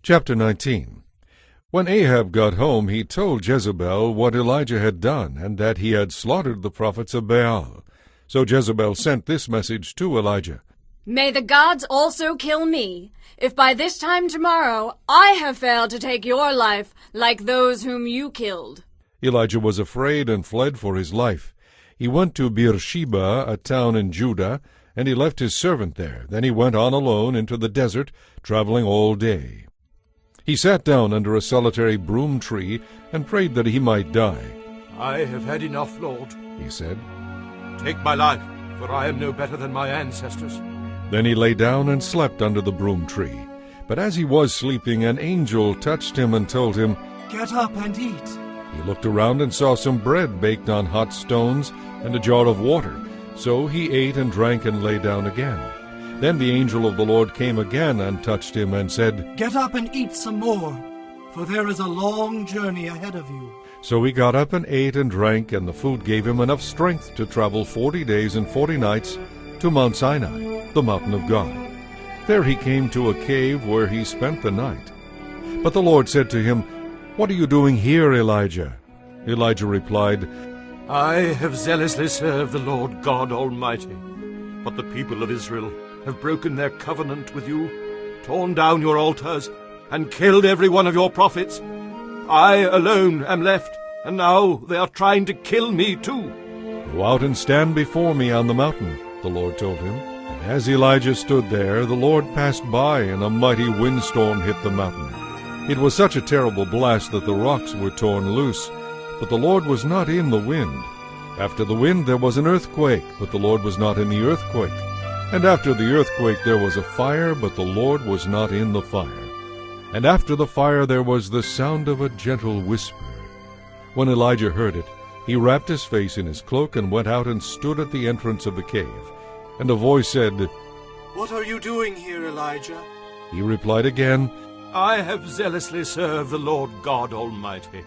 Chapter 19. When Ahab got home, he told Jezebel what Elijah had done, and that he had slaughtered the prophets of Baal. So Jezebel sent this message to Elijah. May the gods also kill me, if by this time tomorrow I have failed to take your life like those whom you killed. Elijah was afraid and fled for his life. He went to Beersheba, a town in Judah, and he left his servant there. Then he went on alone into the desert, traveling all day. He sat down under a solitary broom tree and prayed that he might die. I have had enough, Lord, he said. Take my life, for I am no better than my ancestors. Then he lay down and slept under the broom tree. But as he was sleeping, an angel touched him and told him, Get up and eat. He looked around and saw some bread baked on hot stones and a jar of water. So he ate and drank and lay down again. Then the angel of the Lord came again and touched him and said, Get up and eat some more, for there is a long journey ahead of you. So he got up and ate and drank, and the food gave him enough strength to travel 40 days and 40 nights to Mount Sinai, the mountain of God. There he came to a cave where he spent the night. But the Lord said to him, What are you doing here, Elijah? Elijah replied, I have zealously served the Lord God Almighty, but the people of Israel have broken their covenant with you, torn down your altars, and killed every one of your prophets. I alone am left, and now they are trying to kill me too. Go out and stand before me on the mountain, the Lord told him. And as Elijah stood there, the Lord passed by, and a mighty windstorm hit the mountain. It was such a terrible blast that the rocks were torn loose, but the Lord was not in the wind. After the wind there was an earthquake, but the Lord was not in the earthquake. And after the earthquake there was a fire, but the Lord was not in the fire. And after the fire there was the sound of a gentle whisper. When Elijah heard it, he wrapped his face in his cloak and went out and stood at the entrance of the cave. And a voice said, What are you doing here, Elijah? He replied again, I have zealously served the Lord God Almighty,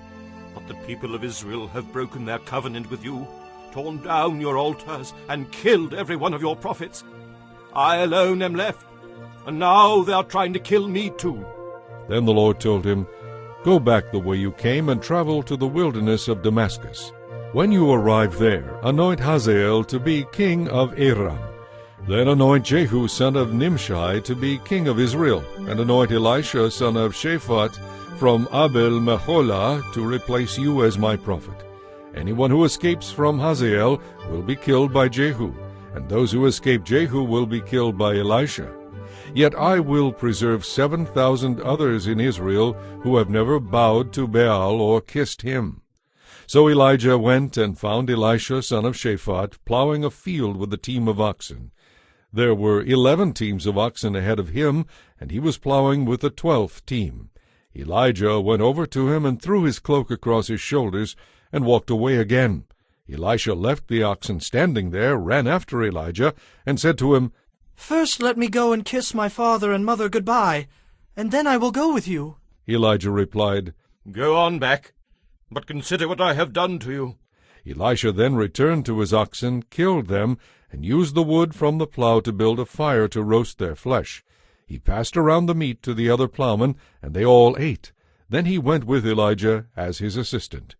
but the people of Israel have broken their covenant with you, torn down your altars, and killed every one of your prophets. I alone am left, and now they are trying to kill me too. Then the Lord told him, Go back the way you came and travel to the wilderness of Damascus. When you arrive there, anoint Hazael to be king of Aram. Then anoint Jehu son of Nimshi to be king of Israel, and anoint Elisha son of Shaphat from Abel-Meholah to replace you as my prophet. Anyone who escapes from Hazael will be killed by Jehu, and those who escape Jehu will be killed by Elisha. Yet I will preserve 7,000 others in Israel who have never bowed to Baal or kissed him. So Elijah went and found Elisha son of Shaphat plowing a field with a team of oxen. There were 11 teams of oxen ahead of him, and he was plowing with the 12th team. Elijah went over to him and threw his cloak across his shoulders and walked away again. Elisha left the oxen standing there, ran after Elijah, and said to him, First let me go and kiss my father and mother goodbye, and then I will go with you. Elijah replied, Go on back, but consider what I have done to you. Elisha then returned to his oxen, killed them, and used the wood from the plow to build a fire to roast their flesh. He passed around the meat to the other plowmen, and they all ate. Then he went with Elijah as his assistant.